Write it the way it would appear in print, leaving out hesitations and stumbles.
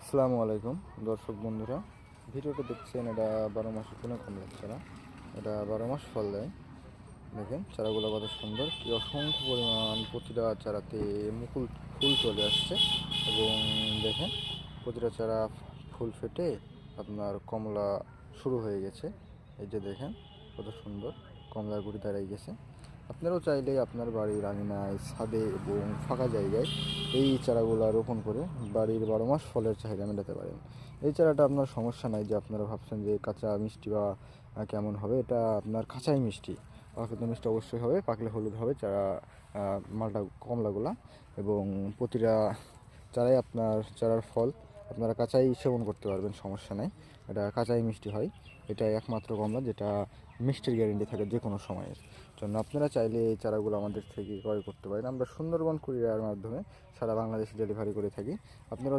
আসসালামু আলাইকুম দর্শক বন্ধুরা, ভিডিওটা দেখছেন। এটা 12 মাসের কোনো কমলার চারা। এটা 12 মাস ফল দেয়। দেখেন চারাগুলো কত সুন্দর, কি অসংখ্য পরিমাণ প্রতিটা চারাতে মুকুল ফুল চলে আসছে। এবং দেখেন প্রতিটা চারা ফুল ফেটে আপনার কমলা শুরু হয়ে গেছে। এই যে দেখেন কত সুন্দর কমলার গুড়ি দাঁড়িয়ে গেছে। আপনারাও চাইলে আপনার বাড়ির আঙিনায়, ছাদে এবং ফাঁকা জায়গায় এই চারাগুলো রোপণ করে বাড়ির 12 মাস ফলের চাহিদা মেটাতে পারেন। এই চারাটা আপনার সমস্যা নাই যে আপনারা ভাবছেন যে কাঁচা মিষ্টি বা কেমন হবে। এটা আপনার কাঁচাই মিষ্টি, পাকলে তো মিষ্টি অবশ্যই হবে, পাকলে হলুদ হবে চারা, মালটা কমলাগুলা। এবং প্রতিটা চারাই আপনার চারার ফল আপনারা কাঁচাই সেবন করতে পারবেন, সমস্যা নাই। এটা কাঁচাই মিষ্টি হয়। এটা একমাত্র কমলা যেটা মিষ্টির গ্যারেন্টি থাকে যে কোনো সময়ের জন্য। আপনারা চাইলে এই চারাগুলো আমাদের থেকে ক্রয় করতে পারেন। আমরা সুন্দরবন কুরিয়ারের মাধ্যমে সারা বাংলাদেশে ডেলিভারি করে থাকি। আপনারাও